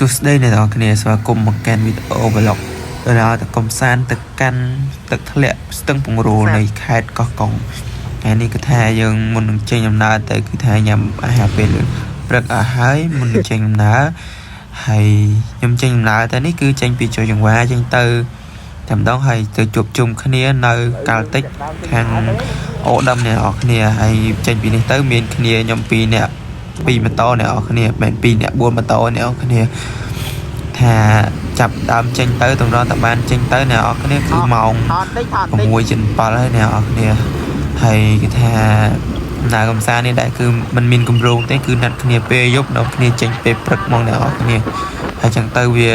Tuesday នេះបងប្អូនស្វាគមន៍មកកាន់វីដេអូ vlog ដល់ទៅកំសាន្តទៅកាន់ទឹកធ្លាក់ស្ទឹងពង្រូលនៃខេត្តកោះកុងហើយនេះគឺថាយើងមុននឹងចេញដំណើរទៅគឺថាញ៉ាំអាហារពេលព្រឹកអស់ហើយមុននឹងចេញដំណើរហើយខ្ញុំចេញដំណើរទៅនេះគឺចេញពីចូលចង្វាចេញទៅតែម្ដងហើយទៅជួបជុំគ្នានៅកាល់តិចខាងអូដាំអ្នកនរគ្នាហើយចេញពីនេះទៅមានគ្នាខ្ញុំ2នាក់2ម៉ូតូអ្នកនរគ្នាមិន2នាក់4ម៉ូតូអ្នកនរគ្នាថាចាប់ដើមចេញទៅតម្រង់តបានចេញទៅអ្នកនរគ្នាគឺម៉ោង 6:07 ហើយអ្នកនរគ្នាហើយគេថាណាកំសាន្តនេះដែរគឺมันមានគម្រោងទេគឺណាត់គ្នាពេលយប់ដល់គ្នាចេញពេលព្រឹកហ្មងអ្នកនរគ្នាហើយចឹងទៅវា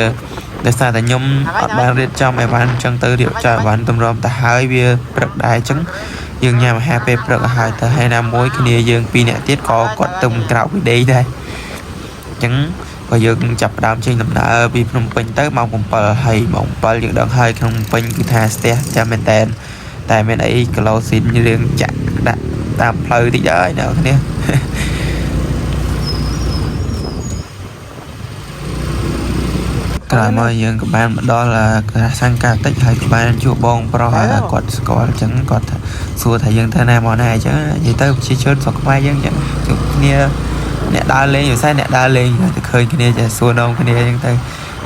ដោយសារតែខ្ញុំអត់បានរៀបចំអីវ៉ាន់ចឹងទៅរៀបចំអីវ៉ាន់តម្រាំទៅហើយវាព្រឹកដែរចឹងយើងញ៉ាំអាហារពេលព្រឹកហើយទៅហើយណាមួយគ្នាយើង2នាក់ទៀតក៏គាត់ទៅក្រៅពីដេកដែរចឹងក៏យើងចាប់ផ្ដើមចេញដំណើរពីភ្នំពេញទៅម៉ោង 7 ហើយម៉ោង 7 យើងដឹងហើយក្នុងភ្នំពេញគឺថាស្ទះចាំមែនតែមានអីគីឡូស៊ីនរឿងចាក់ដាក់តាមផ្លូវតិចហើយអ្នកគ្នាក្រោយមកយើងក៏បានមកដល់សង្កាតិចហើយក៏បានជួបបងប្រុសហើយគាត់ស្គាល់អញ្ចឹងគាត់សួរថាយើងទៅណាមកណាអញ្ចឹងនិយាយទៅប្រជាជនស្រុកខ្មែរយើងអញ្ចឹងជួបគ្នាអ្នកដើរលេងវិស័យអ្នកដើរលេងទៅឃើញគ្នាចេះសួរនាំគ្នាអញ្ចឹងទៅ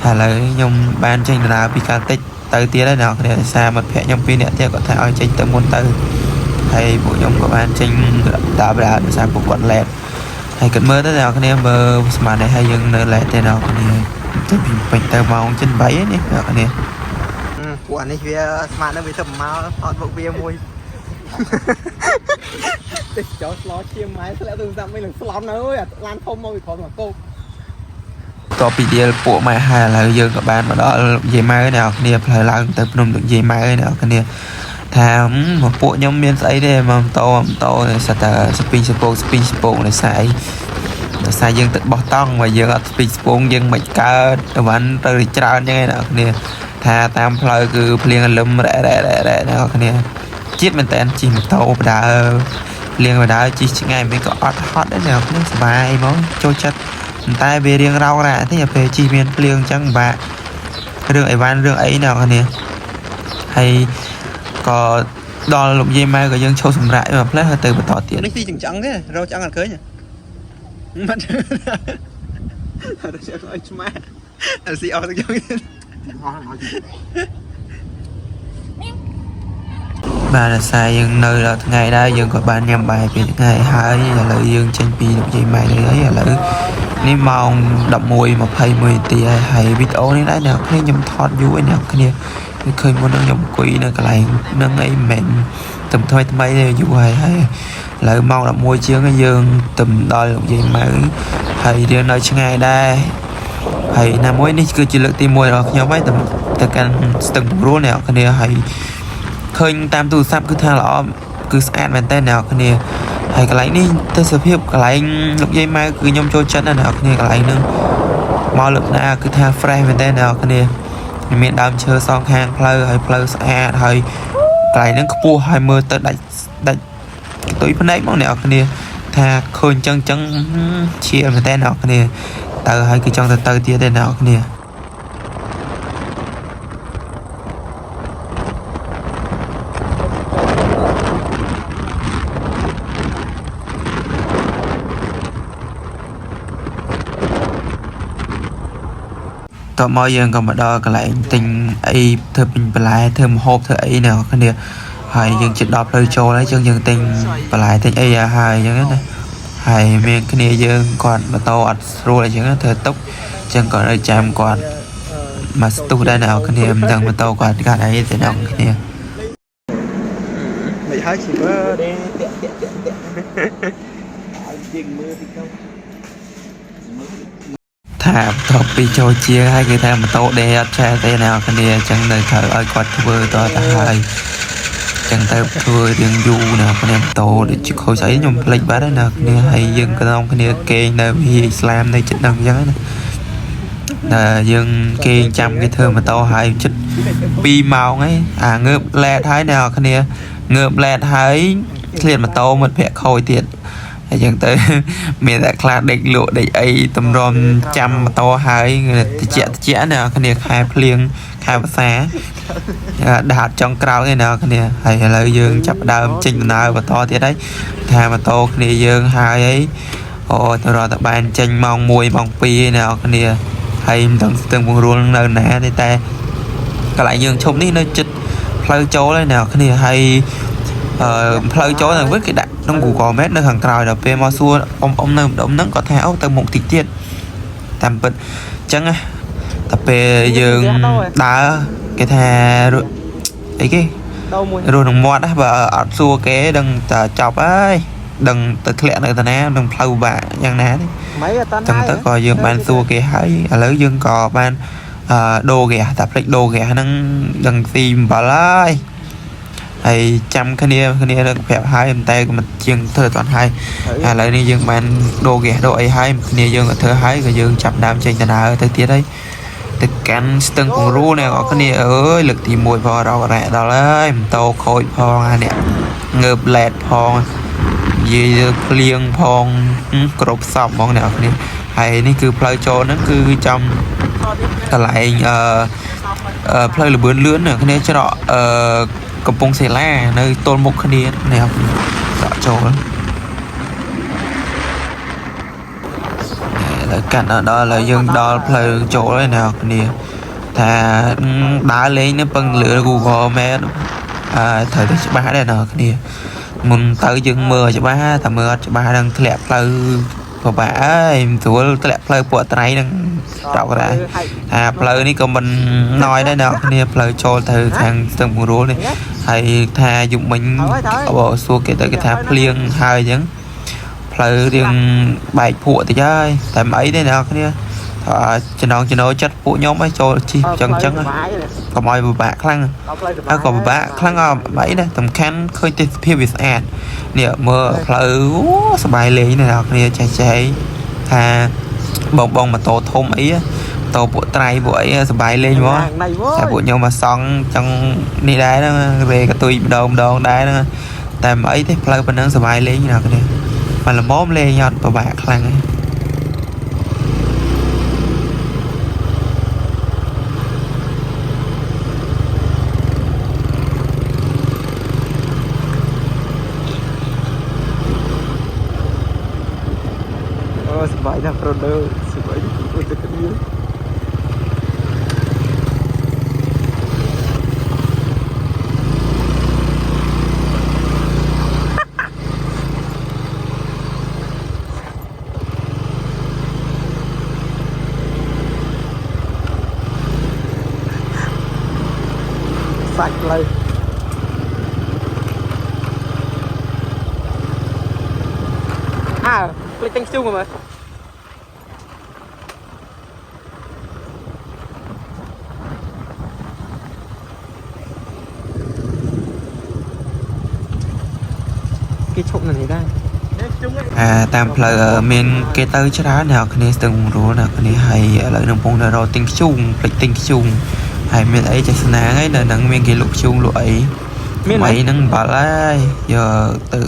ហើយឥឡូវខ្ញុំបានចេញដំណើរពីកាល់តិចទៅទៀតហើយអ្នកគ្នាដោយសារមិត្តភក្តិខ្ញុំ2នាក់ទៀតគាត់ថាឲ្យចេញទៅមុនទៅហើយពួកខ្ញុំក៏បានចេញដើរដោយសារពួកគាត់ឡែតហើយគាត់មើលទៅអ្នកគ្នាមើលស្មាននេះហើយយើងនៅឡែតទេអ្នកគ្នាទៅពីពេញទៅម៉ោង 7:08 នេះអ្នកគ្នាពួកអានេះវាស្មាននឹងវាទៅមកអត់មកវាមួយទៅចោលស្លោឈាមម៉ែធ្លាក់ទៅតាមមិននឹងស្លន់អើយអាឡានធំមកវាក្រោមមកគោកតពីដៀលពួកម៉ែហើយឥឡូវយើងក៏បានមកដល់យាយម៉ៅអ្នកគ្នាផ្លូវឡើងទៅភ្នំទឹកយាយម៉ៅអ្នកគ្នាថាមកពួកខ្ញុំមានស្អីទេមកម៉ូតូសិតតែស្ពីងស្ពងដោយសារយើងទឹកបោះតង់មកយើងអត់ស្ពីងស្ពងយើងមិនកើតអីវ៉ាន់ទៅច្រើនអញ្ចឹងឯអ្នកគ្នាថាតាមផ្លូវគឺភ្លៀងលឹមរ៉ែអ្នកគ្នាជាតិមែនតើជិះម៉ូតូបដើភ្លៀងបដើជិះឆ្ងាយមិនក៏អត់ហត់ដែរអ្នកគ្នាសុបាយហ្មងចូលចិត្តតែវារៀងរោរ៉ាទេពេលជិះមានភ្លៀងអញ្ចឹងបាក់រឿងអីវ៉ាន់រឿងអីអ្នកគ្នាហើយក៏ដល់លោកយាយម៉ែក៏យើងឈប់សម្រាកមកផ្លែហើយទៅបន្តទៀតនេះទីចង្ទេរកចង្អត់ឃើញមិនអត់ចេះឲ្យឆ្មាអត់ស៊ីអត់ទៅយ៉ាងទៀតបាទដោយសារយើងនៅដល់ថ្ងៃដែរយើងក៏បានញ៉ាំបាយពេលថ្ងៃហើយឥឡូវយើងចេញពីលោកយាយម៉ែនេះហើយឥឡូវនេះម៉ោង 11:21 នាទីហើយវីដេអូនេះដែរអ្នកគ្នាខ្ញុំថតយូរឯអ្នកគ្នាឃើញមុននឹងខ្ញុំអង្គុយនៅកន្លែងហ្នឹងអីមិនតែថ្មីទេយូរហើយឥឡូវម៉ោង 11 ជាងយើងទៅដល់លោកយាយម៉ៅហើយយើងនៅឆ្ងាយដែរហើយណាមួយនេះគឺជាលើកទី1របស់ខ្ញុំហើយទៅកាន់ស្ទឹងពង្រួលអ្នកគ្នាហើយឃើញតាមទូរស័ព្ទគឺថាល្អគឺស្អាតមែនតើអ្នកគ្នាហើយកន្លែងនេះទៅសភាពកន្លែងលោកយាយម៉ៅគឺខ្ញុំចូលចិត្តណាស់អ្នកគ្នាកន្លែងហ្នឹងមកលើកណាគឺថា fresh មែនតើអ្នកគ្នាមានដើមឈើសងខាងផ្លូវហើយផ្លូវស្អាតហើយកន្លែងហ្នឹងខ្ពស់ហើយមើលទៅដាច់កតុយភ្នែកមកអ្នកគ្នាថាឃើញចឹងជាមែនតើអ្នកគ្នាទៅហើយគឺចង់ទៅទៀតទេអ្នកគ្នាតមកយើងក៏មកដល់កន្លែងទិញអីធ្វើពេញបន្លែធ្វើម្ហូបធ្វើអីអ្នកគ្នាហើយយើងជិតដល់ផ្លូវចូលហើយយើងទិញបន្លែទិញអីហើយអញ្ចឹងណាហើយមានគ្នាយើងគាត់ម៉ូតូអត់ស្រួលអញ្ចឹងធ្វើទុកអញ្ចឹងក៏នៅចាំគាត់មកស្ទុះដែរអ្នកគ្នាមិនដឹងម៉ូតូគាត់កាត់អីទេអ្នកគ្នាមិនហើយជីវើទេតាក់ឲ្យជាងមើលទីទៅថាបន្ទាប់ពីចូលជាហើយគេថាម៉ូតូដេអត់ចេះទេអ្នកគ្នាអញ្ចឹងនៅត្រូវឲ្យគាត់ធ្វើតទៅហើយចឹងទៅធ្វើរៀងយូរណាគ្នាម៉ូតូដូចជាខូចស្អីខ្ញុំភ្លេចបាត់ហើយណាគ្នាហើយយើងក្រុមគ្នាគេងនៅវិហារឥស្លាមនៅចិត្តហ្នឹងអញ្ចឹងណាយើងគេងចាំគេធ្វើម៉ូតូហើយចិត្ត2 ម៉ោងហើយអាងើបឡែតហើយអ្នកគ្នាងើបឡែតហើយឃ្លានម៉ូតូមិត្តភក្តិខូចទៀតហ ហើយចឹងទៅមានតែខ្លះដេកលក់ដេកអីតម្រាំចាំម៉ូតូហើយតិចណាគ្នាខែភ្លៀងខែភាសាដាក់ចុងក្រោយឯណាគ្នាហើយឥឡូវយើងចាប់ដើមចេញដំណើរបន្តទៀតហើយថាម៉ូតូគ្នាយើងហើយអីអូទៅរត់តែបានចេញម៉ោង1ម៉ោង2ឯណាគ្នាហើយមិនដឹងស្ទឹងពង្រួលនៅណាទេតែកន្លែងយើងឈប់នេះនៅចិត្តផ្លូវចូលឯណាគ្នាហើយផ្លូវចូលទៅវិញគេដាក់ក្នុង Google Maps នៅខាងក្រោយដល់ពេលមកសួរអ៊ំនៅម្ដុំហ្នឹងគាត់ថាអូទៅមុខតិចទៀតតាមពិតអញ្ចឹងណាតែពេលយើងដើរគេថាអីគេរស់នឹងមាត់ណាបើអត់សួរគេដឹងតែចប់ហើយដឹងទៅធ្លាក់នៅតាណានឹងផ្លូវបាក់យ៉ាងណាទេចឹងទៅក៏យើងបានសួរគេហើយឥឡូវយើងក៏បានដូរហ្គាសតែភ្លេចដូរហ្គាសហ្នឹងដឹងស៊ីអំបិលហើយចាំគ្នានឹងប្រាប់ហើយតែមិនជាងធ្វើអត់ហើយឥឡូវនេះយើងបានដូរហ្គាសដូរអីហើយគ្នាយើងក៏ធ្វើហើយក៏យើងចាប់ដើមចេញដំណើរទៅទៀតហើយទៅកាន់ស្ទឹងពង្រូលអ្នកនរគ្នាអើយលើកទី1ផងរករ៉ែដល់ហើយម៉ូតូខូចផងអានេះងើបឡែតផងនិយាយភ្លៀងផងគ្រប់សពហ្មងអ្នកនរគ្នាហើយនេះគឺផ្លូវចូលហ្នឹងគឺចំកន្លែងផ្លូវលបឿនលឿនអ្នកគ្នាច្រកកំពង់សេឡានៅទល់មុខគ្នានេះច្រកចូលកាន់ដល់ឥឡូវយើងដល់ផ្លូវចូលហើយអ្នកគ្នាថាដើរលេងនៅពឹងលើ Google Maps ត្រូវតែច្បាស់ដែរអ្នកគ្នាមុនទៅយើងមើលច្បាស់តែមើលអត់ច្បាស់នឹងធ្លាក់ផ្លូវពិបាកអើយមិនស្រួលធ្លាក់ផ្លូវពួកត្រៃនឹងតោកដែរថាផ្លូវនេះក៏មិនណយដែរអ្នកគ្នាផ្លូវចូលទៅខាងស្ទឹងពង្រូលនេះហើយថាយប់មិញសួរគេទៅគេថាភ្លៀងហើយអញ្ចឹងផ្លូវរៀងបែកភក់តិចហើយតែមិនអីទេអ្នកគ្នាចំណងចំណូលចិត្តពួកខ្ញុំឲ្យចូលជិះចឹងកុំឲ្យពិបាកខ្លាំងហើយក៏ពិបាកខ្លាំងអត់អីដែរសំខាន់ឃើញទេសភាពវាស្អាតនេះមើលផ្លូវសบายលេងអ្នកគ្នាចេះថាបងម៉ូតូធំអីម៉ូតូពួកត្រៃពួកអីសบายលេងហ្មងតែពួកខ្ញុំមកសង់ចង់នេះដែរហ្នឹងរេកតុយម្ដងដែរហ្នឹងតែមិនអីទេផ្លូវប៉ុណ្ណឹងសบายលេងអ្នកគ្នាមកល្មមលេងអត់ពិបាកខ្លាំងសบายណាស់ប្រូដឺសบายទៅគ្នាសាច់ផ្លូវភ្លេចទិញខ្ជុំមើលគេឈប់នៅនេះដែរតាមផ្លូវមានគេទៅច្រើនអ្នកគ្នាស្ទឹងពង្រូលអ្នកគ្នាហើយឥឡូវនឹងកំពុងតែរកទិញខ្ជុំភ្លេចទិញខ្ជុំហើយមានអីចេះស្នាងហើយនៅនឹងមានគេលក់ខ្ជុំលក់អីមានអីហ្នឹងបាល់ហើយយកទៅ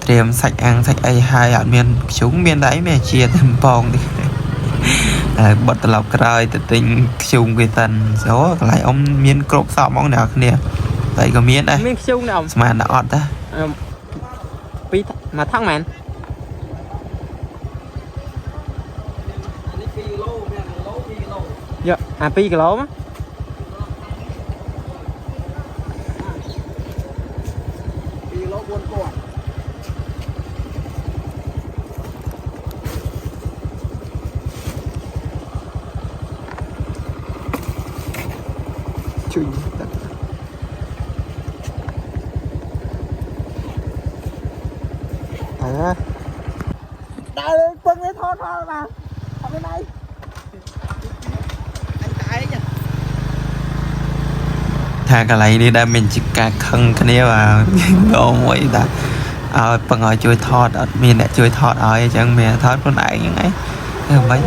ត្រៀមសាច់អាំងសាច់អីហើយអត់មានខ្ជុំមានតែអីមានជាតែបងទេហើយបត់ត្រឡប់ក្រោយទៅទិញខ្ជុំគេសិនអូកន្លែងអ៊ំមានគ្រប់សពហ្មងអ្នកគ្នាតែក៏មានដែរមានខ្ជុំដែរអ៊ំស្មានតែអត់តាពីមកថងមែន2 គីឡូយក2 គីឡូមកជួយដាក់ដើរពឹងនេះថតមកណាអត់មានអីអញតែឯងថាកន្លែងនេះដែលមានជាការខឹងគ្នាបាទងមួយតាឲ្យពឹងឲ្យជួយថតអត់មានអ្នកជួយថតឲ្យអញ្ចឹងមានថតខ្លួនឯងហ្នឹងឯងតែមិន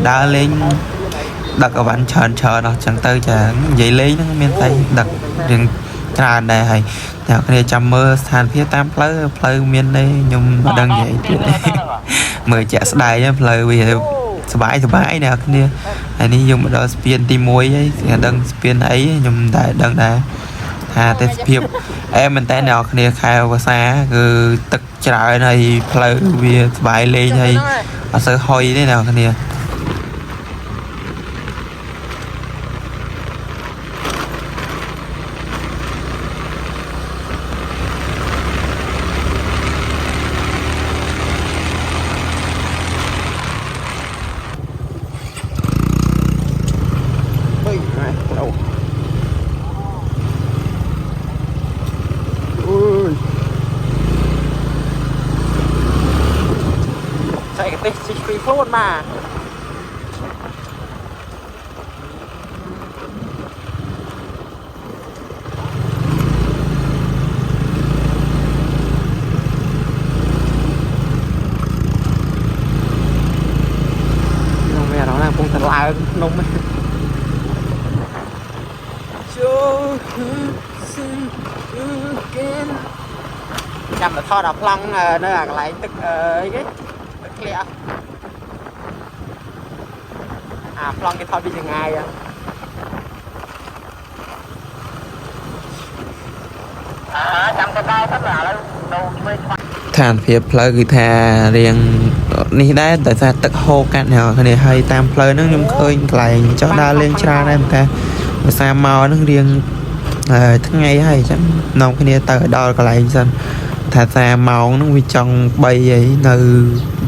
ដើរលេងដឹកអវ៉ាន់ច្រើនអស់ចឹងទៅចានិយាយលេងហ្នឹងមានតែដឹករឿង ច្រើនដែរហើយអ្នកគ្នាចាំមើលស្ថានភាពតាមផ្លូវមាននេះខ្ញុំមិនដឹងនិយាយទៀតមើលជាក់ស្ដែងផ្លូវវាសบายអ្នកគ្នាហើយនេះយើងមកដល់ស្ពានទី1ហើយគេដឹងស្ពានអីខ្ញុំតែដឹងដែរថាទេសភាពមែនតើអ្នកគ្នាខែវស្សាគឺទឹកច្រើនហើយផ្លូវវាសบายលេងហើយអត់សូវហុយទេអ្នកគ្នាThis is free flow มาពងតឡើងនំចាំទៅថតដល់ប្លង់នៅកន្លែងទឹកអីគេទឹកធ្លាក់ប្លង់គេថតពីចង្ងាយចាំទៅដល់ទៅឥឡូវដូរជួយឋានភាពផ្លូវគឺថារៀងនេះដែរតែថាទឹកហូរកាត់អ្នកគ្នាហើយតាមផ្លូវហ្នឹងខ្ញុំឃើញកន្លែងចុះដើរលេងច្រើនដែរតែភាសាមកហ្នឹងរៀងថ្ងៃហើយអញ្ចឹងនាំគ្នាទៅដល់កន្លែងសិនថាម៉ោងហ្នឹងវាចង់3ហើយនៅ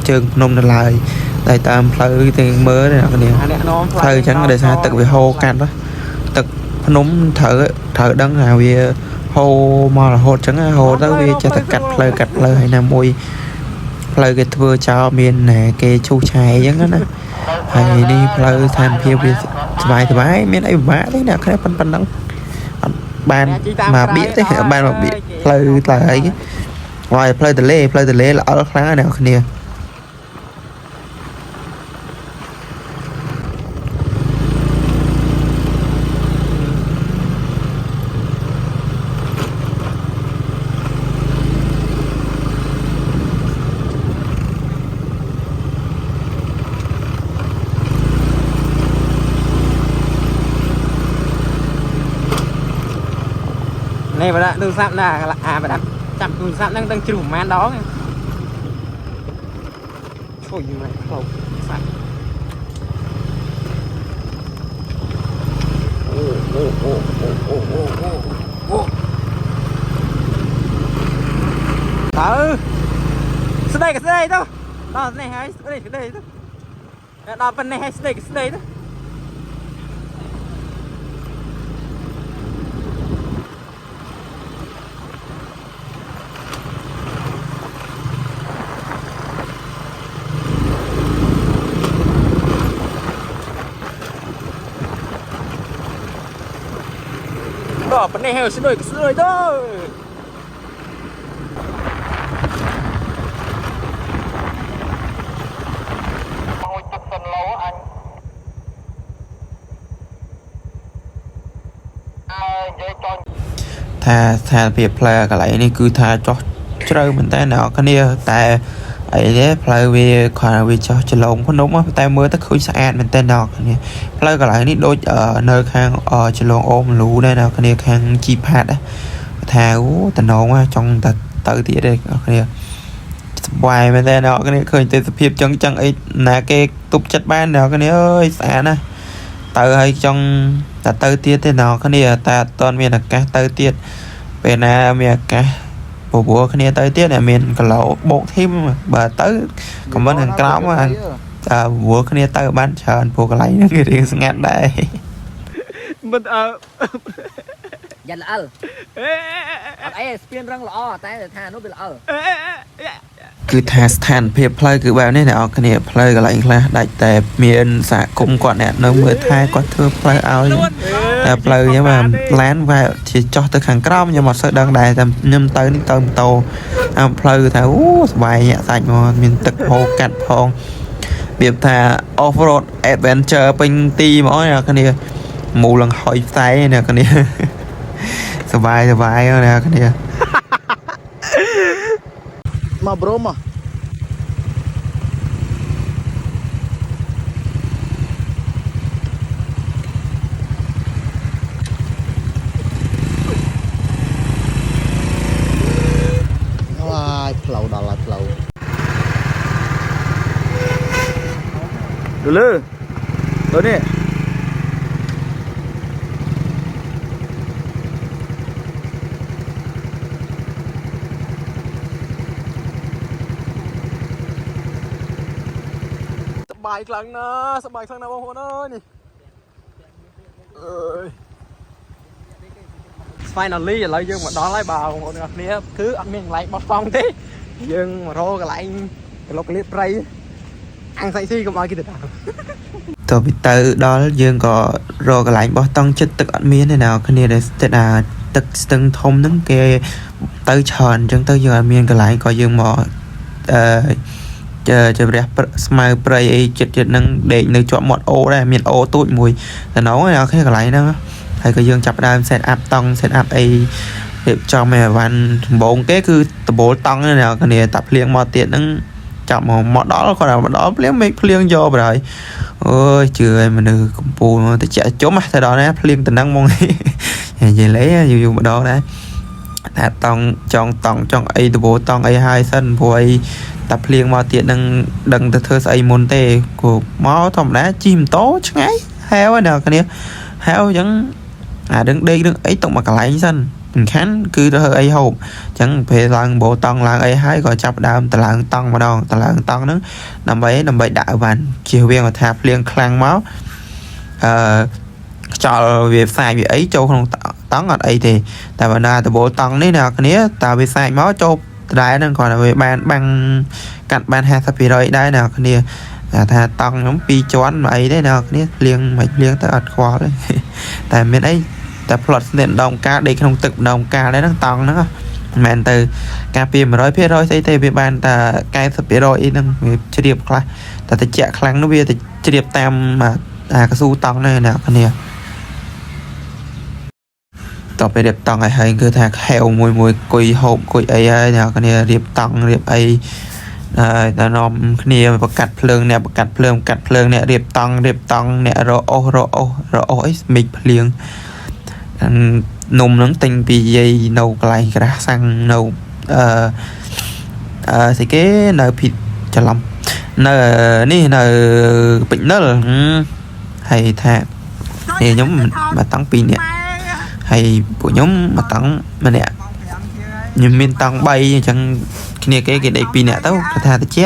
ជើងភ្នំនៅឡើយតែតាមផ្លូវទាំងមើលអ្នកគ្នាផ្លូវអញ្ចឹងដោយសារទឹកវាហូរកាត់ទឹកភ្នំត្រូវដឹងថាវាហូរមករហូតអញ្ចឹងហូរទៅវាចេះតែកាត់ផ្លូវហើយណាមួយផ្លូវគេធ្វើចោលមានគេឈូសឆាយអញ្ចឹងណាហើយនេះផ្លូវស្ថានភាពវាសบายមានអីពិបាកទេអ្នកគ្នាប៉ុណ្ណឹងអត់បានមកបៀកទេបានមកបៀកផ្លូវទៅអីហើយផ្លូវទលេល្អល់ខ្លាំងណាស់អ្នកគ្នានេះបាទទូរស័ព្ទណាបាទចាប់ទូរស័ព្ទហ្នឹងទាំងជ្រុះប្រហែលដងជួយយូរណាស់ខ្លោបសាច់ទៅស្ដីទៅដល់នេះហើយស្ដីទៅដល់ប៉ុណ្ណេះហើយស្ដីទៅប៉ុណ្ណេះហើយស្រួយទៅថាស្ថានភាពផ្លូវកន្លែងនេះគឺថាចោះជ្រៅមែនតើអ្នកគ្នាតែអីទេផ្លូវវាគ្រាន់តែវាចោះច្រឡងភ្នំតែមើលទៅឃើញស្អាតមែនតើអ្នកគ្នាផ្លូវកន្លែងនេះដូចនៅខាងច្រឡងអូមលូដែរអ្នកគ្នាខាងជីផាត់ថាតំណងចង់ទៅទៀតទេអ្នកគ្នាសប្បាយមែនតើអ្នកគ្នាឃើញទេសភាពចឹងអីណាគេទប់ចិត្តបានអ្នកគ្នាអើយស្អាតណាស់ទៅហើយចង់ទៅទៀតទេអ្នកគ្នាតែអត់ទាន់មានឱកាសទៅទៀតពេលណាមានឱកាសព្រោះគ្នាទៅទៀតមានគីឡូបោកធីមបើទៅខមមិនខាងក្រោមព្រោះគ្នាទៅបានច្រើនព្រោះកន្លែងហ្នឹងគេរៀងស្ងាត់ដែរមិនយ៉ាត់ល្អល់អត់អីស្ពានរឹងល្អតែថានោះវាល្អគឺថាស្ថានភាពផ្លូវគឺបែបនេះអ្នកនរគ្នាផ្លូវកន្លែងខ្លះដាច់តែមានសហគមន៍គាត់អ្នកនៅមើលថែគាត់ធ្វើផ្លូវឲ្យតែផ្លូវហ្នឹងបាទឡានវាជាចោះទៅខាងក្រោមខ្ញុំអត់សូវដឹងដែរតែខ្ញុំទៅនេះទៅម៉ូតូផ្លូវថាសบายញាក់សាច់មកមានទឹកហូរកាត់ផងវាថា off road adventure ពេញទីហ្មងអ្នកគ្នាមូលឡើងហុយផ្សែងអ្នកគ្នា สบายนะกันเนี่ย มาบรมอ่ะว้ายเผาดอลลาร์เผาดูเลยตัวนี้สบายครั้งนะสบายครั้งนะบางคนนี่finally ឥឡូវយើងមកដល់ហើយបាទបងប្អូនអ្នកគ្នាគឺអត់មានកន្លែងបោះតង់ទេយើងមករកកន្លែងក្លុកកលៀតព្រៃអាំងសាច់ស៊ីកុំឲ្យគេទៅតាម តទៅទៅដល់យើងក៏រកកន្លែងបោះតង់ចិត្តទឹកអត់មានទេណាគ្នាដែលស្ទើរទឹកស្ទឹងធំហ្នឹងគេទៅច្រើនអញ្ចឹងទៅយើងអត់មានកន្លែងក៏យើងមកជម្រះស្មៅព្រៃអីចិត្តហ្នឹងដេកនៅជាប់មាត់អូដែរមានអូទូចមួយតែណោះគេកន្លែងហ្នឹងហើយក៏យើងចាប់ដើម set up តង់ set up អីរៀបចំឲ្យវ៉ាន់ដំបូងគេគឺដបូលតង់ណាគ្នាតាភ្លៀងមកទៀតហ្នឹងចាប់មកដល់គាត់មកដល់ភ្លៀងមេឃភ្លៀងយកបណ្ដោយអូយជឿឲ្យមនុស្សកំពូលទៅចាក់ជុំទៅដល់ណាភ្លៀងតំណឹងហ្មងនិយាយលេយូរម្ដងដែរតែតង់ចង់អីដបូលតង់អីហើយសិនព្រោះអីតាភ្លៀងមកទៀតនឹងដឹងទៅធ្វើស្អីមុនទេគោមកធម្មតាជិះម៉ូតូឆ្ងាយហាវណាគ្នាហាវអញ្ចឹងអាដឹងដេកដឹងអីតុកមកកន្លែងសិនសំខាន់គឺទៅអីហូបអញ្ចឹងពេលឡើងបោតង់ឡើងអីហើយក៏ចាប់ដើមតឡើងតង់ម្ដងតឡើងតង់ហ្នឹងដើម្បីដាក់អីវ៉ាន់ជៀសវាងថាភ្លៀងខ្លាំងមកខ្យល់វាផ្សាយវាអីចូលក្នុងតង់អត់អីទេតែបើណាតបោតង់នេះណាគ្នាតើវាផ្សាយមកចូលដែរហ្នឹងគាត់វាបានបាំងកាត់បាន 50% ដែរណាគ្នាថាតង់ខ្ញុំ2ជាន់អីទេណាគ្នាភ្លៀងមិនភ្លៀងទៅអត់ខ្វល់ទេតែមានអីតែផ្លត់ស្នេហ៍ដងការដេកក្នុងទឹកម្ដងការដែរហ្នឹងតង់ហ្នឹងមិនមែនទៅការពី 100% ស្អីទេវាបានតែ 90% អីហ្នឹងវាជ្រាបខ្លះតែតិចខ្លាំងនោះវាទៅជ្រាបតាមអាកស៊ូតង់ហ្នឹងណាគ្នាតទៅរៀបតង់ឲ្យហើយគឺថាខែវមួយគុយហូបគុយអីហើយអ្នកគ្នារៀបតង់រៀបអីដល់នាំគ្នាបកាត់ភ្លើងអ្នកបកាត់ភ្លើងអ្នករៀបតង់អ្នករអស់អីមិចភ្លៀងនំហ្នឹងទិញពីយាយនៅកន្លែងក្រាស់សាំងនៅស្អីគេនៅភីច្រឡំនៅនេះនៅពេជ្រនិលហើយថាខ្ញុំមកតង់2នាក់ហើយពួកខ្ញុំមកតង់ម្នាក់ខ្ញុំមានតង់3អញ្ចឹងគ្នាគេដេក2នាក់ទៅគាត់ថាតិច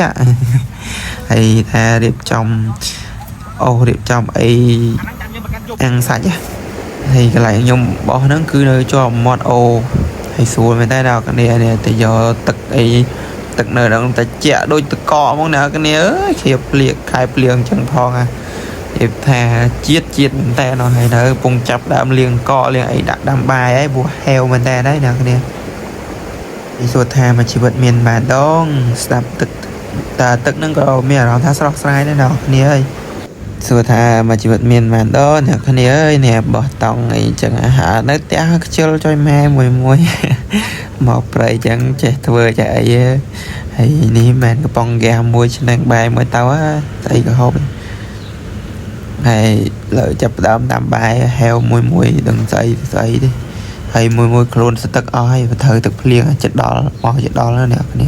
ហើយថារៀបចំអីអាំងសាច់ហើយកន្លែងខ្ញុំបោះហ្នឹងគឺនៅជាប់មាត់អូហើយស្រួលមែនតើដល់គ្នានេះទៅយកទឹកអីទឹកនៅហ្នឹងតែជាក់ដូចទឹកកកហ្មងណាគ្នាអើយខៀបភ្លៀកខែភ្លៀងអញ្ចឹងផងអានិយាយថាជាតិមែនតើនៅហើយនៅពងចាប់ដើមលៀងកកលៀងអីដាក់ដាំបាយហើយព្រោះហេវមែនតើដែរណាគ្នាពីសួរថាមួយជីវិតមានបានដងស្ដាប់ទឹកតែទឹកហ្នឹងក៏មានអារម្មណ៍ថាស្រស់ស្រាយដែរណាគ្នាអើយសួរថាមួយជីវិតមានបានដងអ្នកគ្នាអើយនេះបោះតង់អីចឹងអាហារនៅផ្ទះខ្ជិលចុយម៉ែមួយមកប្រៃចឹងចេះធ្វើចេះអីហើយនេះមែនកំប៉ុងហ្គាសមួយឆ្នាំងបាយមួយទៅស្អីក៏ហូបហើយលើចាប់ដើមតាមបាយហែវមួយដឹងស្អីទេហើយមួយខ្លួនស្ទឹកអស់ហើយទៅទឹកភ្លៀងចិត្តដល់បោះចិត្តដល់ណាអ្នកគ្នា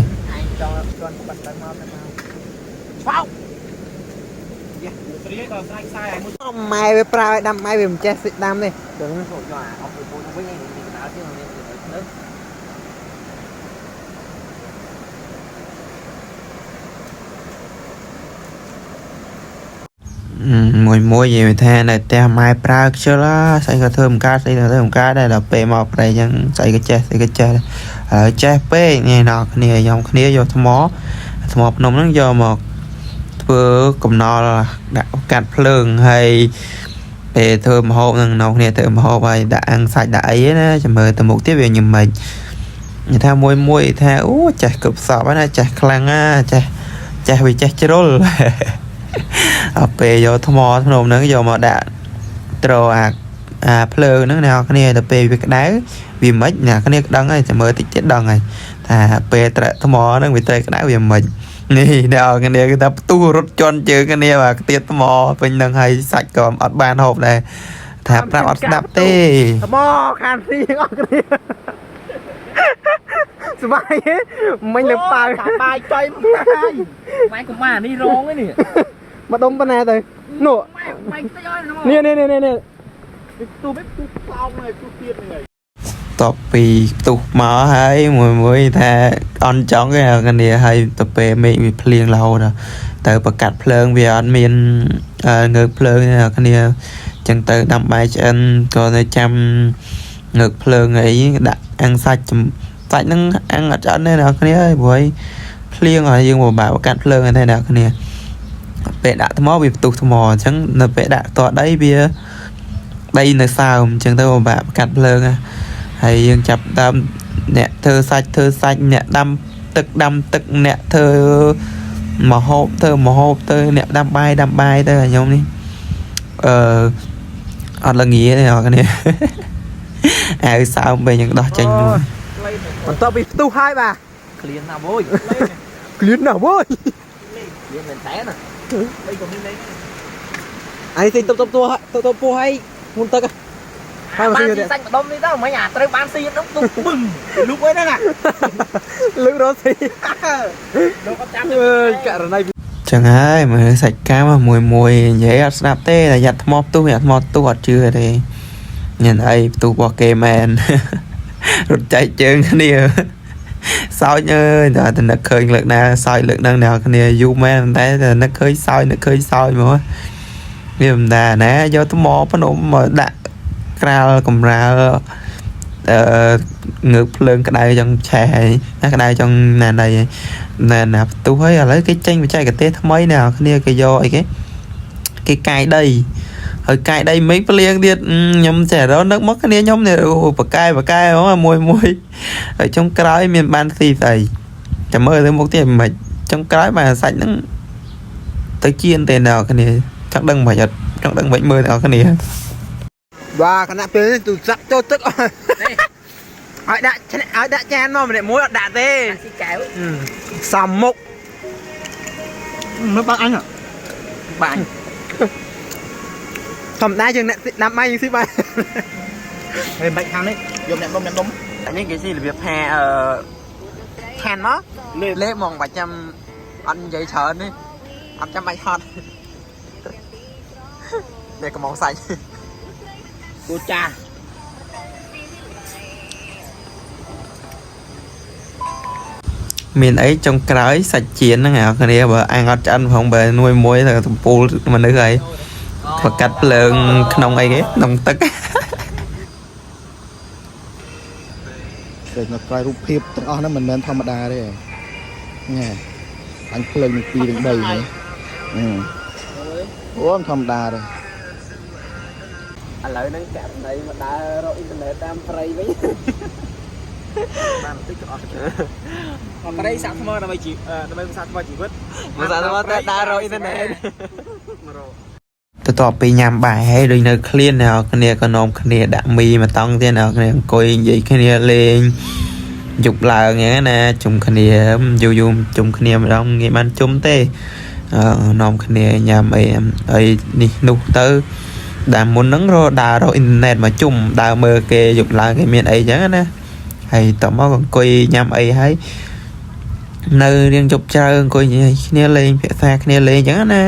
ម៉ែវាប្រើឲ្យដាំម៉ែវាមិនចេះដាំទេដឹងហូចយកអស់ពីពូនវិញឯងដើរទៀតមួយនិយាយថានៅផ្ទះម៉ែប្រើខ្ជិលស្អីក៏ធ្វើមិនកើតស្អីក៏ធ្វើមិនកើតដែរដល់ពេលមកប្រៃអញ្ចឹងស្អីក៏ចេះចេះពេកនេះណោះគ្នាខ្ញុំគ្នាយកថ្មភ្នំហ្នឹងយកមកធ្វើកំណល់ដាក់កាត់ភ្លើងហើយពេលធ្វើម្ហូបហ្នឹងណោះគ្នាធ្វើម្ហូបហើយដាក់អាំងសាច់ដាក់អីណាចាំមើលទៅមុខទៀតវាញឹមមិននិយាយថាមួយថាអូចេះគ្រប់សពណាចេះខ្លាំងណាចេះវាចេះជ្រុលពេលយកថ្មភ្នំហ្នឹងយកមកដាក់ត្រអា ភ្លើងហ្នឹងអ្នកគ្នាទៅពេលវាក្តៅវាមិនអ្នកគ្នាដឹងហើយចាំមើលតិចទៀតដឹងហើយថាពេលត្រាក់ថ្មហ្នឹងវាត្រូវក្តៅវាមិននេះអ្នកគ្នាគឺថាផ្ទុះរត់ជន់ជើងគ្នាបាទទៀតថ្មពេញហ្នឹងហើយសាច់ក៏អត់បានហូបដែរថាប្រាប់អត់ស្ដាប់ទេថ្មខានស៊ីអស់គ្នាសบายហ៎មិញលើប៉ាវបាយចុយម៉ែកុមារនេះរងនេះមកដុំប៉ុណ្ណាទៅនោះម៉ែតិចអើយនេះទូមិនទូផ្លោកហើយទូទៀតនេះតបពីផ្ទុះមកហើយមួយថាអន់ចង់ឯគ្នាហើយទៅពេលមេឃវាភ្លៀងរហូតទៅប្រកាត់ភ្លើងវាអត់មានងើកភ្លើងឯគ្នាចឹងទៅដាំបាយឆ្អិនក៏នៅចាំងើកភ្លើងអីដាក់អាំងសាច់ហ្នឹងអាំងអត់ឆ្អិនទេអ្នកគ្នាហើយព្រោះភ្លៀងហើយយើងពិបាកប្រកាត់ភ្លើងទេអ្នកគ្នាពេលដាក់ថ្មវាផ្ទុះថ្មអញ្ចឹងនៅពេលដាក់តដីវាដីនៅសើមអញ្ចឹងទៅពិបាកប្រកាត់ភ្លើងហើយយើងចាប់ដើមអ្នកធ្វើសាច់អ្នកដាំទឹកអ្នកធ្វើមហូបទៅអ្នកដាំបាយទៅខ្ញុំនេះអត់លងាទេអ្នកគ្នាអាវសើមពេលយើងដោះចេញបន្ទាប់ពីផ្ទុះហើយបាទក្លៀនណាស់វើយក្លៀនណាស់វើយក្លៀនមែនតើណាបីក៏មានលេងអីទីតុបពោះហើយមុនទឹកហើយបានស៊ីសាច់ម្ដុំនេះទៅមិញត្រូវបានស៊ីហ្នឹងទុំបឹងលូកអីហ្នឹងលូករត់ស៊ីលោកអត់ចាំករណីចឹងហើយមើលសាច់កាមមួយនិយាយអត់ស្ដាប់ទេតែយ៉ាត់ថ្មផ្ទុះអត់ជឿទេញ៉ាំអីផ្ទុះរបស់គេមែនរត់ចែកជើងគ្នាសោចអើយតែនឹកឃើញលើកណាសោចលើកហ្នឹងអ្នកគ្នាយូរមែនតែនឹកឃើញសោចមកវាមិនដែរណាយកថ្មភ្នំមកដាក់ក្រាលកំរាលងើកភ្លើងក្តៅចង់ឆេះណាក្តៅចង់ណាផ្ទុះហើយឥឡូវគេចេញបច្ចេកទេសថ្មីណាគ្នាគេយកអីគេកាយដីហើយកាយដីមិនភ្លៀងទៀតខ្ញុំចេះរនឹកមកគ្នាខ្ញុំនេះបកាយមួយហើយចុងក្រោយមានបានស៊ីស្អីចាំមើលទៅមុខទៀតមិនចុងក្រោយបានសាច់ហ្នឹងទៅជៀនទេអ្នកគ្នាចង់ដឹងមិនអត់ចង់ដឹងមិនមើលអ្នកគ្នាបាទគណៈពេលនេះទូសាក់ចូលទឹកឲ្យដាក់ចានមកម្នាក់មួយអត់ដាក់ទេស៊ីកែវសំមុខមើលបាក់អញបាញ់ធម្មតាយើងអ្នកដាំបាយយើងស៊ីបាយហើយបាច់ខាងនេះយកអ្នកដុំនេះគេស៊ីរបៀបផាឆានមកលេបហ្មងបាច់ចាំអត់និយាយច្រើននេះអត់ចាំបាច់ហត់នេះកំងសាច់គូចាមានអីចុងក្រោយសាច់ជៀនហ្នឹងអ្នកគ្នាបើអាំងអត់ឆ្អិនផងបើមួយទៅទំពូលមនុស្សហើយប្រកាត់ភ្លើងក្នុងអីគេក្នុងទឹកគេមកក្រោយរូបភាពទាំងអស់ហ្នឹងមិនមែនធម្មតាទេញ៉ែអញភ្លើង2 3នេះអូធម្មតាទេឥឡូវហ្នឹងកាប់ដីមកដើររកអ៊ីនធឺណិតតាមព្រៃវិញបានតិចក៏អត់អត់ព្រៃសាក់ថ្មដើម្បីសាក់ថ្មជីវិតមកសាក់ថ្មតែដើររកអ៊ីនធឺណិតមករកទៅតបពីញ៉ាំបាយហើយដូចនៅឃ្លានអ្នកគ្នាក៏នាំគ្នាដាក់មីមកតង់ទៀតអ្នកគ្នាអង្គុយនិយាយគ្នាលេងយប់ឡើងហ្នឹងណាជុំគ្នាយូរជុំគ្នាម្ដងងាយបានជុំទេនាំគ្នាញ៉ាំអីនេះនោះទៅដែលមុនហ្នឹងដើររកអ៊ីនធឺណិតមកជុំដើរមើលគេយប់ឡើងគេមានអីចឹងណាហើយតមកអង្គុយញ៉ាំអីហើយនៅរៀងជប់ជ្រៅអង្គុយនិយាយគ្នាលេងភាសាគ្នាលេងចឹងណា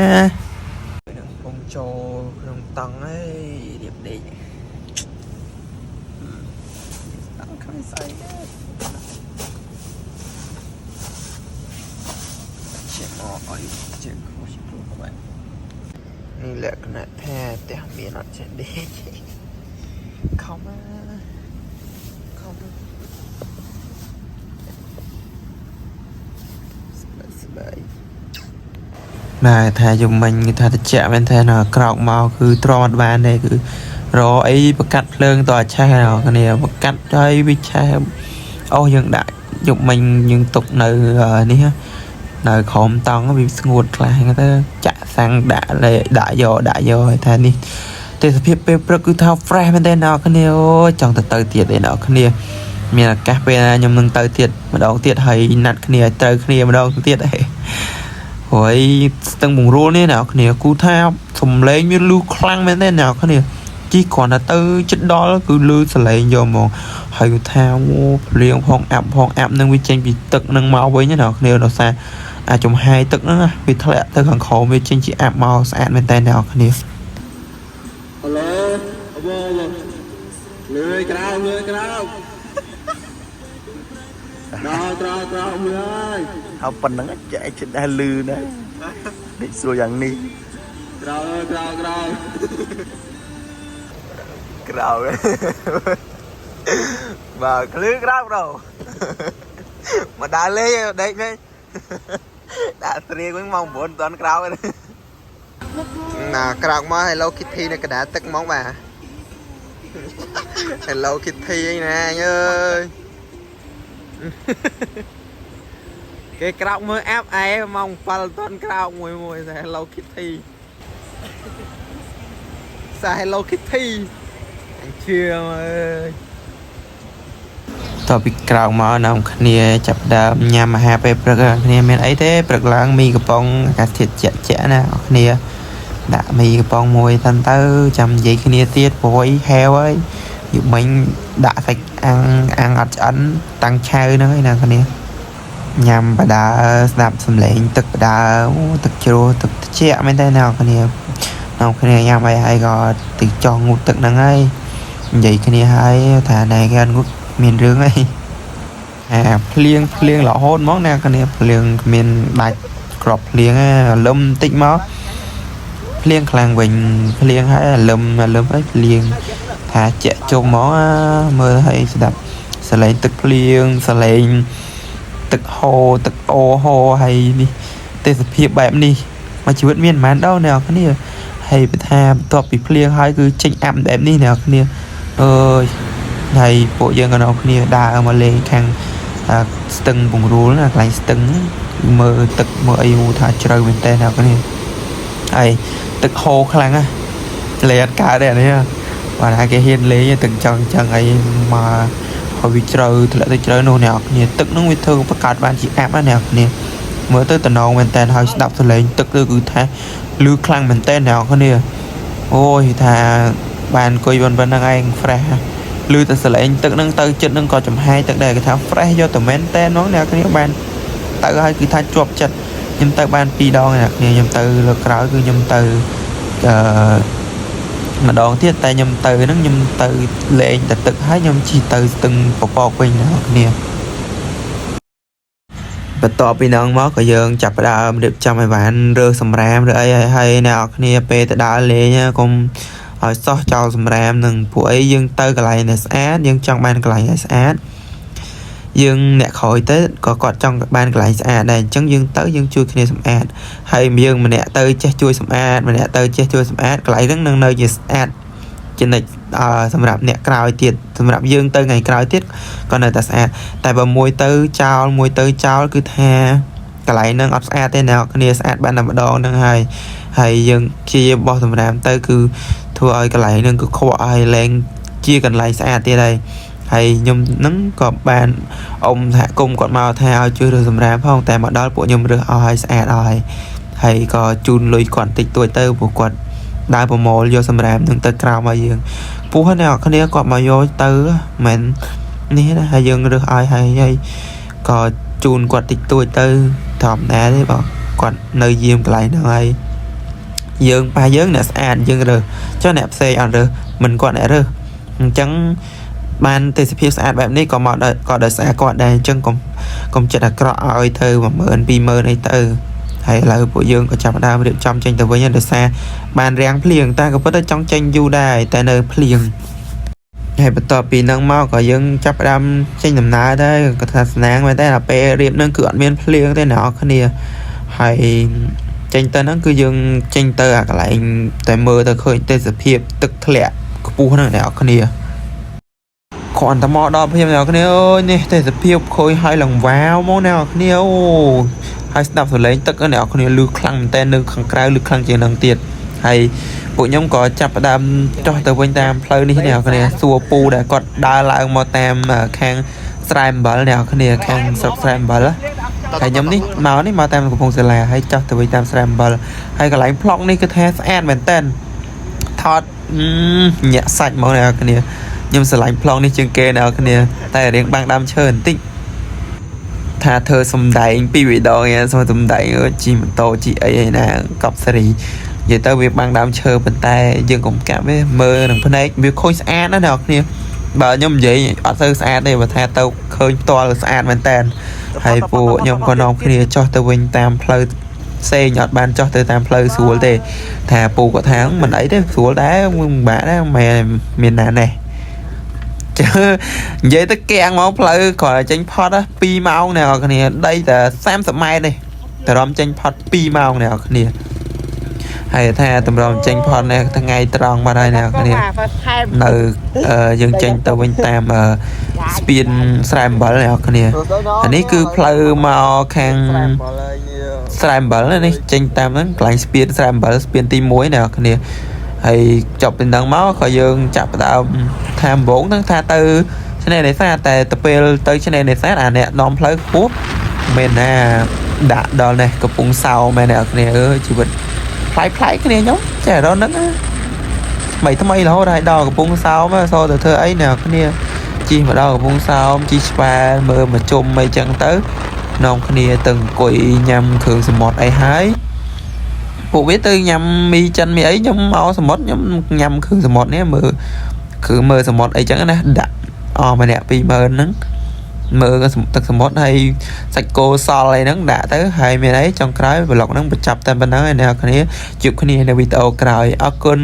ចូលក្នុងតង់ហើយរៀបដេកតង់ខាងស្អីជាមកអីជាខុសព្រោះបែបនេះលក្ខណៈថាផ្ទះមានអត់ចេះដេកខំស្បែកដែរថាយំមិញគេថាតិចមែនទេណាក្រោកមកគឺទ្រាំអត់បានទេគឺរអីបកាត់ភ្លើងតឆេះគ្នាបកាត់ហើយវាឆេះអូយើងដាក់យប់មិញយើងទុកនៅនេះនៅក្រោមតង់វាស្ងួតខ្លះទៅចាក់សាំងដាក់យកឲ្យថានេះ ទេសភាពពេលព្រឹកគឺថា fresh មែនទេអ្នកគ្នាអូយចង់ទៅទៀតឯអ្នកគ្នាមានឱកាសពេលណាខ្ញុំនឹងទៅទៀតម្ដងទៀតហើយណាត់គ្នាឲ្យត្រូវគ្នាម្ដងទៀតអីហើយស្ទឹងបង្រួលនេះអ្នកគ្នាគូថាសំឡេងមានលឺខ្លាំងមែនទេអ្នកគ្នាជីគ្រាន់តែទៅចិត្តដល់គឺលឺសំឡេងយកមកហើយថាអូភ្លៀងផងអាប់នឹងវាចេញពីទឹកនឹងមកវិញណាអ្នកគ្នាដោយសារអាចំហាយទឹកហ្នឹងវាធ្លាក់ទៅខាងក្រោមវាចេញជាអាប់មកស្អាតមែនតើអ្នកគ្នា Hello, lười cao trao mười ơi học phần nó chạy trên đa lư đấy định xua rằng đi trao Grau đấy và cứ grau đâu mà đã lê đấy đấy đã riêng cũng mong muốn toàn grau đấy nè grau mà Hello Kitty này cái đã tức món bà Hello Kitty nè anh ơi cái grau mới áp ai mong pal toàn grau mùi Hello Kitty sao Hello Kitty anh chưa ơi តពីក្រៅមកនៅគ្នាចាប់ដើមញ៉ាំអាហារពេលព្រឹកគ្នាមានអីទេព្រឹកឡើងមីកំប៉ុងអាកាសធាតុជាក់ណាអ្នកគ្នាដាក់មីកំប៉ុងមួយសិនទៅចាំនិយាយគ្នាទៀតព្រួយហែវហើយយប់មិញដាក់សាច់អាំងអត់ឆ្អិនតាំងឆៅហ្នឹងហើយអ្នកគ្នាញ៉ាំបដាស្ដាប់សំឡេងទឹកបដាអូទឹកជ្រោះទឹកត្រជាក់មែនទេអ្នកគ្នាញ៉ាំអីហើយក៏ទីចង់ងូតទឹកហ្នឹងហើយនិយាយគ្នាហើយថាណែគេអត់ងូតមានរឿងអីភ្លៀងរហូតហ្មងណាគ្នាភ្លៀងមានដាច់ក្របភ្លៀងលឹមតិចមកភ្លៀងខ្លាំងវិញភ្លៀងហើយលឹមហើយភ្លៀងថាជាក់ជុំមកមើលឲ្យស្ដាប់សលេងទឹកភ្លៀងសលេងទឹកហូរទឹកអូហូរហើយនេះទេសភាពបែបនេះមកជីវិតមានប៉ុន្មានដល់អ្នកគ្នាហើយបើថាបន្ទាប់ពីភ្លៀងហើយគឺចេញអាប់បែបនេះអ្នកគ្នាអើយហើយពួកយើងក៏នៅគ្នាដើរមកលេងខាងស្ទឹងពង្រួលណាកន្លែងស្ទឹងមើលទឹកមើលអីថាជ្រៅមែនតើអ្នកគ្នាហើយទឹកហូរខ្លាំងណាលេងអត់កើតទេអានេះបាទគេហ៊ានលេងទឹកចឹងអីមកហើយវាជ្រៅធ្លាក់ទៅជ្រៅនោះអ្នកគ្នាទឹកនោះវាធ្វើបង្កើតបានជាអាប់ណាអ្នកគ្នាមើលទៅតំណងមែនតើហើយស្ដាប់សលេងទឹកគឺថាលឺខ្លាំងមែនតើអ្នកគ្នាអូយថាបានអង្គុយប៉ុណ្ណឹងឯង fresh លឺតែសលេងទឹកហ្នឹងទៅចិត្តហ្នឹងក៏ចំហាយទឹកដែរគេថា fresh យកតែមែនតែនហ្មងអ្នកគ្នាបានទៅហើយគឺថាជាប់ចិត្តខ្ញុំទៅបាន2ដងអ្នកគ្នាខ្ញុំទៅលើក្រោយគឺខ្ញុំទៅម្ដងទៀតតែខ្ញុំទៅហ្នឹងខ្ញុំទៅលេងតែទឹកហើយខ្ញុំជិះទៅស្ទឹងពពកវិញអ្នកគ្នាបន្ទាប់ពីហ្នឹងមកក៏យើងចាប់ផ្ដើមរៀបចំឲ្យបានរើសសម្រាមឬអីហើយអ្នកគ្នាពេលទៅដើរលេងកុំឲ្យសោះចោលសម្រាមនឹងពួកអីយើងទៅកន្លែងដែលស្អាតយើងចង់បានកន្លែងឲ្យស្អាតយើងអ្នកក្រោយទៅក៏គាត់ចង់បានកន្លែងស្អាតដែរអញ្ចឹងយើងទៅយើងជួយគ្នាសម្អាតហើយយើងម្នាក់ទៅចេះជួយសម្អាតម្នាក់ទៅចេះជួយសម្អាតកន្លែងហ្នឹងនឹងនៅជាស្អាតចំណិចសម្រាប់អ្នកក្រោយទៀតសម្រាប់យើងទៅថ្ងៃក្រោយទៀតក៏នៅតែស្អាតតែបើមួយទៅចោលគឺថាកន្លែងហ្នឹងអត់ស្អាតទេអ្នកគ្នាស្អាតបានតែម្ដងហ្នឹងហើយយើងព្យាយាមបោះសម្រាមទៅគឺធ្វើឲ្យកន្លែងហ្នឹងគឺខកឲ្យលែងជាកន្លែងស្អាតទៀតហើយខ្ញុំហ្នឹងក៏បានអ៊ំសហគមន៍គាត់មកថាឲ្យជួយរើសសម្រាមផងតែមកដល់ពួកខ្ញុំរើសឲ្យស្អាតឲ្យហើយក៏ជូនលុយគាត់តិចតួចទៅព្រោះគាត់ដើរប្រមូលយកសម្រាមហ្នឹងទៅក្រោមឲ្យយើងពូហើយអ្នកគ្នាគាត់មកយកទៅមិននេះណាហើយយើងរើសឲ្យហើយក៏ជូនគាត់តិចតួចទៅធម្មតាទេបងគាត់នៅយាមកន្លែងហ្នឹងហើយយើងប៉ះយើងអ្នកស្អាតយើងរើសចុះអ្នកផ្សេងអត់រើសមិនគាត់អ្នករើសអញ្ចឹងបានទេសភាពស្អាតបែបនេះក៏មកក៏ដោយសារគាត់ដែរអញ្ចឹងកុំចិត្តអាក្រក់ឲ្យទៅ 10000 20000 អីទៅហើយឥឡូវពួកយើងក៏ចាប់ដើមរៀបចំចេញទៅវិញដោយសារបានរាំងភ្លៀងតែក៏ពិតទៅចង់ចេញយូរដែរតែនៅភ្លៀងហើយបន្ទាប់ពីហ្នឹងមកក៏យើងចាប់ដើមចេញដំណើរដែរក៏ថាស្នាងមែនតែដល់ពេលរៀបហ្នឹងគឺអត់មានភ្លៀងទេអ្នកនរគ្នាហើយចេញទៅហ្នឹងគឺយើងចេញទៅអាកន្លែងតែមើលទៅឃើញទេសភាពទឹកធ្លាក់ខ្ពស់ហ្នឹងអ្នកនរគ្នាគ្រាន់តែមកដល់ភ្លាមអ្នកនរគ្នាអើយនេះទេសភាពឃើញហើយឡើងវ៉ាវមកអ្នកនរគ្នាអូហើយស្ដាប់សលេងទឹកអ្នកនរគ្នាលឺខ្លាំងមែនតើនៅខាងក្រៅលឺខ្លាំងជាងហ្នឹងទៀតហើយ ពួកខ្ញុំក៏ចាប់ផ្ដើមចុះទៅវិញតាមផ្លូវនេះអ្នកគ្នាសួរពូដែលគាត់ដើរឡើងមកតាមខាងស្រែអំបិលអ្នកគ្នាខាងស្រុកស្រែអំបិលហើយខ្ញុំនេះមកតាមកំពង់សាឡាហើយចុះទៅវិញតាមស្រែអំបិលហើយកន្លែងប្លុកនេះគឺថាស្អាតមែនតើថតញាក់សាច់មកអ្នកគ្នាខ្ញុំស្រឡាញ់ប្លុកនេះជាងគេអ្នកគ្នាតែរៀងបាំងដើមឈើបន្តិចថាធ្វើសំដែងពីវីដេអូហ្នឹងសំដែងជីម៉ូតូជីអីឯណាកប់សេរីនិយាយទៅវាបាំងដើមឈើប៉ុន្តែយើងកុំកាប់ទេមើលនឹងភ្នែកវាខូចស្អាតណាស់អ្នកគ្នាបើខ្ញុំនិយាយអត់ទៅស្អាតទេបើថាទៅឃើញផ្ទាល់ស្អាតមែនតើហើយពួកខ្ញុំក៏នាំគ្នាចុះទៅវិញតាមផ្លូវផ្សេងអត់បានចុះទៅតាមផ្លូវស្រួលទេថាពូក៏ថាមិនអីទេស្រួលដែរមិនបាក់ដែរមានណាណេះចើនិយាយទៅកៀងមកផ្លូវគ្រាន់តែចេញផុត2ម៉ោងអ្នកនរគ្នាដីតែ30ម៉ែត្រទេតម្រាំចេញផុត2ម៉ោងអ្នកនរគ្នាហើយថាតម្រាំចេញផុតនេះថ្ងៃត្រង់បាត់ហើយអ្នកនរគ្នានៅយើងចេញទៅវិញតាមស្ពានស្រែអំបិលអ្នកនរគ្នាអានេះគឺផ្លូវមកខាងស្រែអំបិលនេះចេញតាមហ្នឹងកន្លែងស្ពានស្រែអំបិលស្ពានទី1អ្នកនរគ្នាហើយចប់ពីហ្នឹងមកក៏យើងចាប់ផ្ដើមថាម្ងហ្នឹងថាទៅឆ្នេរនេសាទតែទៅពេលទៅឆ្នេរនេសាទអាអ្នកនាំផ្លូវខ្ពស់មិនណាដាក់ដល់នេះកំពង់សោមមែនអ្នកគ្នាជីវិតផ្លែគ្នាខ្ញុំចេះរត់ហ្នឹងថ្មីរហូតដល់កំពង់សោមសទៅធ្វើអីអ្នកគ្នាជិះមកដល់កំពង់សោមជិះស្វាមើលមកជុំអីចឹងទៅនាំគ្នាទៅអង្គុយញ៉ាំគ្រឿងសមុទ្រអីហើយពួកវាទៅញ៉ាំមីចិនមីអីខ្ញុំមកសមុទ្រខ្ញុំញ៉ាំគ្រឿងសមុទ្រនេះមើលគឺមើលសមុទ្រអីចឹងណាដាក់ម្នាក់20000ហ្នឹងមើលទឹកសមុទ្រហើយសាច់គោសល់អីហ្នឹងដាក់ទៅហើយមានអីចុងក្រោយប្លុកហ្នឹងបញ្ចប់តែប៉ុណ្ណឹងឯអ្នកគ្នាជួបគ្នានៅវីដេអូក្រោយអរគុណ